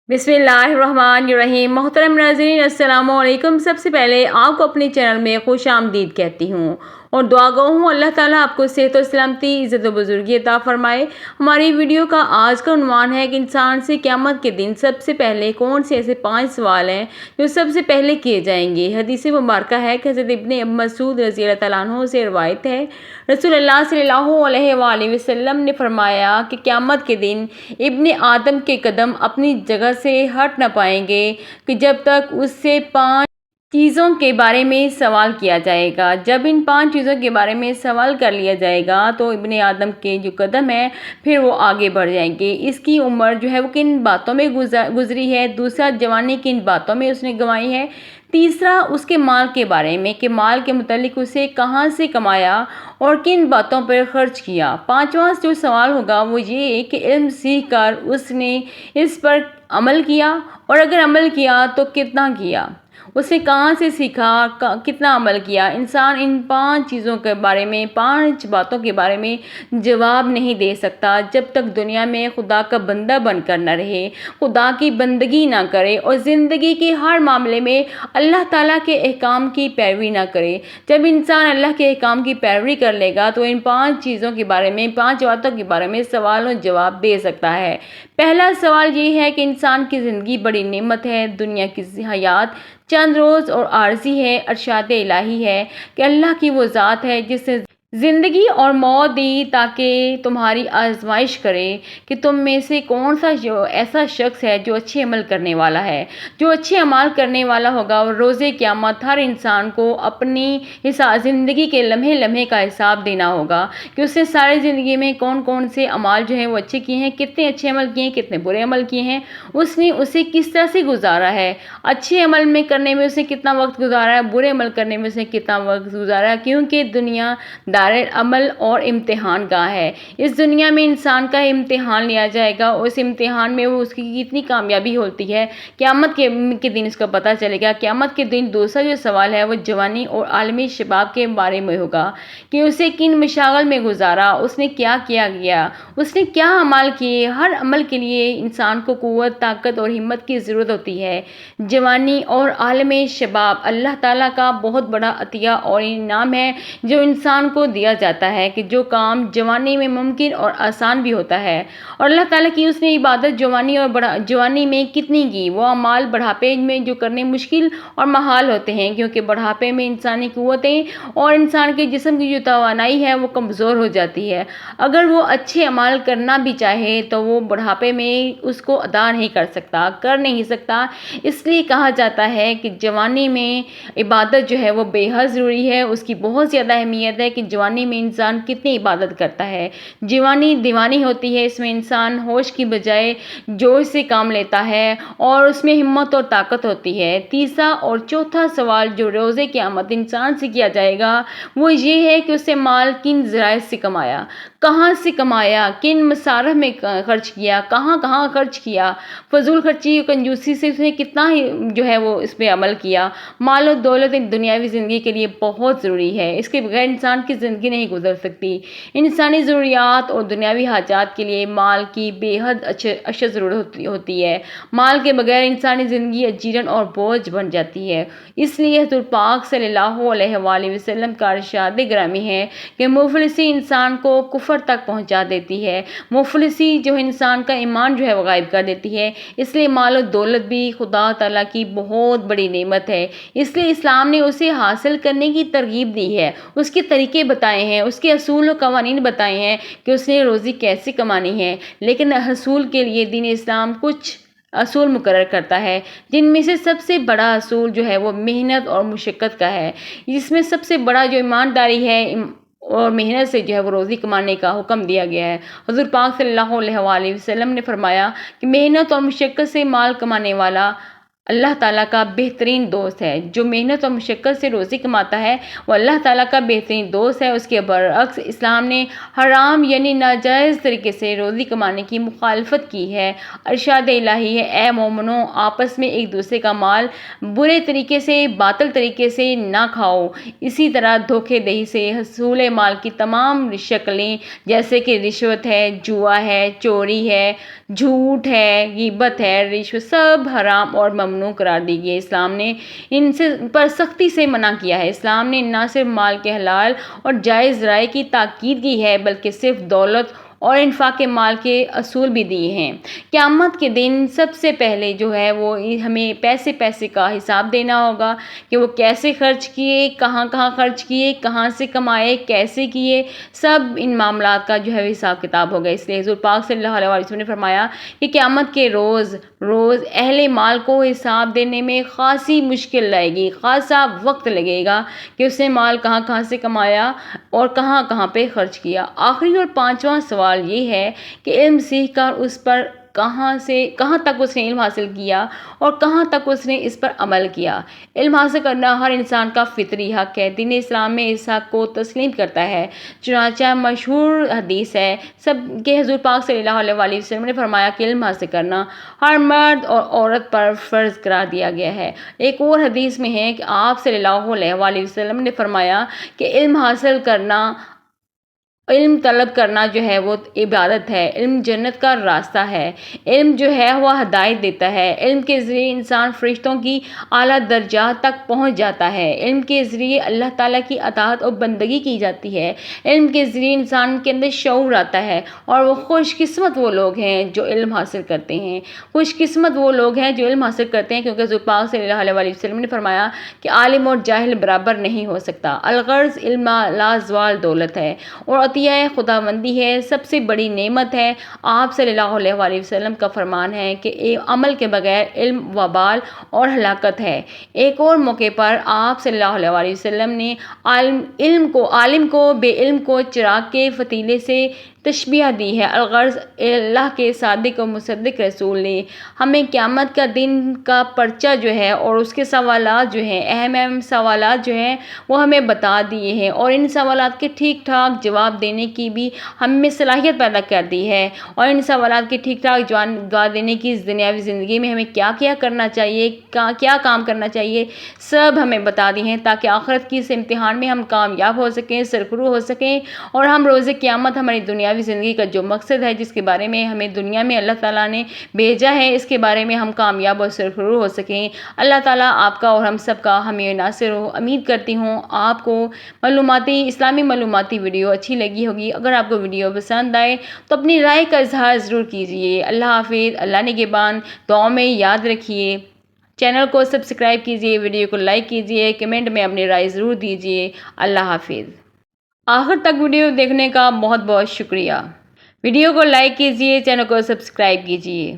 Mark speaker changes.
Speaker 1: बिस्मिल्लाहिर्रहमानिर्रहीम। मोहतरम नाज़रीन, अस्सलाम वालेकुम। सबसे पहले आपको अपने चैनल में खुश आमदीद कहती हूँ और दुआ गो हूँ अल्लाह ताला आपको सेहत और सलामती, इज़्ज़त और बुजुर्गी अता फरमाए। हमारी वीडियो का आज का उन्वान है कि इंसान से क़यामत के दिन सबसे पहले कौन से ऐसे 5 सवाल हैं जो सबसे पहले किए जाएंगे। हदीस मुबारक है कि हज़रत इब्ने मसूद रज़ी अल्लाह तआला अन्हु से रवायत है, रसूलुल्लाह सल्लल्लाहु अलैहि वसल्लम ने फरमाया कि क़यामत के दिन इब्ने आदम के कदम अपनी जगह से हट न पाएंगे कि जब तक उससे 5 चीज़ों के बारे में सवाल किया जाएगा। जब इन 5 चीज़ों के बारे में सवाल कर लिया जाएगा तो इब्ने आदम के जो कदम है फिर वो आगे बढ़ जाएंगे। इसकी उम्र जो है वो किन बातों में गुजरी है, दूसरा जवानी किन बातों में उसने गंवाई है, तीसरा उसके माल के बारे में कि माल के मुतालिक उसे कहाँ से कमाया और किन बातों पर खर्च किया। 5वां जो सवाल होगा वो ये कि इल्म सीख कर उसने इस पर अमल किया और अगर अमल किया तो कितना किया, उसने कहाँ से सीखा, कितना अमल किया। इंसान इन 5 चीज़ों के बारे में, 5 बातों के बारे में जवाब नहीं दे सकता जब तक दुनिया में खुदा का बंदा बनकर न रहे, खुदा की बंदगी ना करे और ज़िंदगी के हर मामले में अल्लाह ताला के अहकाम की पैरवी ना करे। जब इंसान अल्लाह के अहकाम की पैरवी कर लेगा तो इन 5 चीज़ों के बारे में, 5 बातों के बारे में सवाल और जवाब दे सकता है। पहला सवाल ये है कि इंसान की ज़िंदगी बड़ी नेमत है, दुनिया की हयात चंद रोज़ और आर्जी है, अरशाद इलाही है कि अल्लाह की वो ज़ात है जिसने ज़िंदगी और मौत दी ताकि तुम्हारी आजमाइश करे कि तुम में से कौन सा जो ऐसा शख्स है जो अच्छे अमल करने वाला है। जो अच्छे अमल करने वाला होगा और रोज़े क़यामत हर इंसान को अपनी ज़िंदगी के लम्हे लम्हे का हिसाब देना होगा कि उसने सारी ज़िंदगी में कौन कौन से अमाल जो हैं वो अच्छे किए हैं, कितने अच्छे अमल किए हैं, कितने बुरे अमल किए हैं, उसने उसे किस तरह से गुजारा है, अच्छे अमल में करने में उसने कितना वक्त गुजारा है, बुरे अमल करने में उसने कितना वक्त गुजारा है। क्योंकि दुनिया दारुल अमल और इम्तिहान गाह है। इस दुनिया में इंसान का इम्तिहान लिया जाएगा और उस इम्तिहान में वो उसकी कितनी कामयाबी होती है क़यामत के दिन इसका पता चलेगा। क़यामत के दिन दूसरा जो सवाल है वो जवानी और आलमी शबाब के बारे में होगा कि उसे किन मशागल में गुजारा, उसने क्या किया गया, उसने क्या अमल किए। हर अमल के लिए इंसान को क़ुव्वत, ताकत और हिम्मत की ज़रूरत होती है। जवानी और आलमी शबाब अल्लाह ताला का बहुत बड़ा अतिया और इनाम है जो इंसान को दिया जाता है कि जो काम जवानी में मुमकिन और आसान भी होता है। और अल्लाह ताला की उसने इबादत जवानी में कितनी की, वो अमाल बढ़ापे में जो करने मुश्किल और महाल होते हैं क्योंकि बढ़ापे में इंसानी क़ुव्वतें और इंसान के जिस्म की जो तवानाई है वो कमज़ोर हो जाती है। अगर वो अच्छे अमाल करना भी चाहे तो वो बढ़ापे में उसको अदा नहीं कर नहीं सकता। इसलिए कहा जाता है कि जवानी में इबादत जो है वो बेहद ज़रूरी है। उसकी बहुत ज़्यादा अहमियत है कि जवानी में इंसान कितनी इबादत करता है। जवानी दीवानी होती है, इसमें इंसान होश की बजाय जोश से काम लेता है और उसमें हिम्मत और ताकत होती है। तीसरा और चौथा सवाल जो रोज़े क़यामत इंसान से किया जाएगा वो ये है कि उससे माल किन ज़राए से कमाया, कहाँ से कमाया, किन मसारफ में खर्च किया, कहाँ कहाँ खर्च किया, फजूल खर्ची कंजूसी से उसने कितना ही जो है वो इस पर अमल किया। माल और दौलत एक दुनियावी ज़िंदगी के लिए बहुत ज़रूरी है, इसके बगैर इंसान की ज़िंदगी नहीं गुजर सकती। इंसानी ज़रूरियात और दुनियावी हाजात के लिए माल की बेहद अशद ज़रूरत होती है। माल के बगैर इंसानी ज़िंदगी अजीरन और बोझ बन जाती है। इसलिए हुज़ूर पाक सल्लल्लाहु अलैहि वसल्लम का इरशाद ग्रामी है कि मुफलिसी इंसान को कुफर तक पहुंचा देती है। मुफलिसी जो इंसान का ईमान जो है वो गायब कर देती है। इसलिए माल और दौलत भी खुदा ताला की बहुत बड़ी नेमत है, इसलिए इस्लाम ने उसे हासिल करने की तरगीब दी है, उसके तरीके बताए हैं, उसके असूल और कवानीन बताए हैं कि उसने रोज़ी कैसे कमानी है। लेकिन हसूल के लिए दीन इस्लाम कुछ असूल मुकर्रर करता है, जिनमें से सबसे बड़ा असूल जो है वो मेहनत और मुशक्क़त का है। इसमें सबसे बड़ा जो ईमानदारी है और मेहनत से जो है वो रोज़ी कमाने का हुक्म दिया गया है। हुज़ूर पाक सल्लल्लाहु अलैहि वसल्लम ने फरमाया कि मेहनत और मुशक्क़त से माल कमाने वाला اللہ تعالیٰ کا بہترین دوست ہے۔ جو محنت اور مشقت سے روزی کماتا ہے وہ اللہ تعالیٰ کا بہترین دوست ہے۔ اس کے برعکس اسلام نے حرام یعنی ناجائز طریقے سے روزی کمانے کی مخالفت کی ہے۔ ارشاد الہی ہے، اے مومنو، آپس میں ایک دوسرے کا مال برے طریقے سے، باطل طریقے سے نہ کھاؤ۔ اسی طرح دھوکے دہی سے حصول مال کی تمام شکلیں جیسے کہ رشوت ہے، جوا ہے، چوری ہے، جھوٹ ہے، غیبت ہے، رشوت، سب حرام اور ممنوع قرار دی گئی۔ اسلام نے ان سے پر سختی سے منع کیا ہے۔ اسلام نے نہ صرف مال کے حلال اور جائز ذرائع کی تاکید کی ہے بلکہ صرف دولت اور انفاق مال کے اصول بھی دیے ہیں۔ قیامت کے دن سب سے پہلے جو ہے وہ ہمیں پیسے کا حساب دینا ہوگا کہ وہ کیسے خرچ کیے، کہاں کہاں خرچ کیے، کہاں سے کمائے، کیسے کیے، سب ان معاملات کا جو ہے حساب کتاب ہوگا۔ اس لیے حضور پاک صلی اللہ علیہ وسلم نے فرمایا کہ قیامت کے روز اہل مال کو حساب دینے میں خاصی مشکل لگے گی، خاصا وقت لگے گا کہ اس نے مال کہاں کہاں سے کمایا اور کہاں کہاں پہ خرچ کیا۔ آخری اور پانچواں سوال یہ ہے کہ علم سیکھ کر اس پر کہاں تک اس نے علم حاصل کیا اور کہاں تک اس نے اس پر عمل کیا۔ علم حاصل کرنا ہر انسان کا فطری حق ہے۔ دین اسلام میں اس حق کو تسلیم کرتا ہے۔ چنانچہ مشہور حدیث ہے سب کہ حضور پاک صلی اللہ علیہ وسلم نے فرمایا کہ علم حاصل کرنا ہر مرد اور عورت پر فرض قرار دیا گیا ہے۔ ایک اور حدیث میں ہے کہ آپ صلی اللہ علیہ وسلم نے فرمایا کہ علم طلب کرنا جو ہے وہ عبادت ہے۔ علم جنت کا راستہ ہے۔ علم جو ہے وہ ہدایت دیتا ہے۔ علم کے ذریعے انسان فرشتوں کی اعلیٰ درجات تک پہنچ جاتا ہے۔ علم کے ذریعے اللہ تعالیٰ کی اطاعت اور بندگی کی جاتی ہے۔ علم کے ذریعے انسان کے اندر شعور آتا ہے اور وہ خوش قسمت وہ لوگ ہیں جو علم حاصل کرتے ہیں۔ خوش قسمت وہ لوگ ہیں جو علم حاصل کرتے ہیں، کیونکہ حضور پاک صلی اللہ علیہ وسلم نے فرمایا کہ عالم اور جاہل برابر نہیں ہو سکتا۔ الغرض علم لا زوال دولت ہے اور خداوندی ہے، سب سے بڑی نعمت ہے۔ آپ صلی اللہ علیہ وسلم کا فرمان ہے کہ عمل کے بغیر علم وبال اور ہلاکت ہے۔ ایک اور موقع پر آپ صلی اللہ علیہ وسلم نے عالم کو بے علم کو چراغ کے فتیلے سے تشبیہ دی ہے۔ الغرض اللہ کے صادق و مصدق رسول نے ہمیں قیامت کا دن کا پرچہ جو ہے اور اس کے سوالات جو ہیں، اہم سوالات جو ہیں وہ ہمیں بتا دیے ہیں اور ان سوالات کے ٹھیک ٹھاک جواب دینے کی بھی ہم میں صلاحیت پیدا کر دی ہے، اور ان سوالات کے ٹھیک ٹھاک جواب دینے کی دنیاوی زندگی میں ہمیں کیا کیا کرنا چاہیے، کیا کام کرنا چاہیے، سب ہمیں بتا دی ہیں تاکہ آخرت کی اس امتحان میں ہم کامیاب ہو سکیں، سرخرو ہو سکیں، اور ہم روز قیامت ہماری دنیاوی زندگی کا جو مقصد ہے، جس کے بارے میں ہمیں دنیا میں اللہ تعالیٰ نے بھیجا ہے، اس کے بارے میں ہم کامیاب اور سرخرو ہو سکیں۔ اللہ تعالیٰ آپ کا اور ہم سب کا ہمیں ناصر ہو۔ امید کرتی ہوں آپ کو اسلامی معلوماتی ویڈیو اچھی لگی ہوگی۔ اگر آپ کو ویڈیو پسند آئے تو اپنی رائے کا اظہار ضرور کیجیے۔ اللہ حافظ، اللہ نگہبان، دعاؤں میں یاد رکھیے۔ چینل کو سبسکرائب کیجیے، ویڈیو کو لائک کیجیے، کمنٹ میں اپنی رائے ضرور دیجیے۔ اللہ حافظ۔ آخر تک ویڈیو دیکھنے کا بہت بہت شکریہ۔ ویڈیو کو لائک کیجیے، چینل کو سبسکرائب کیجیے۔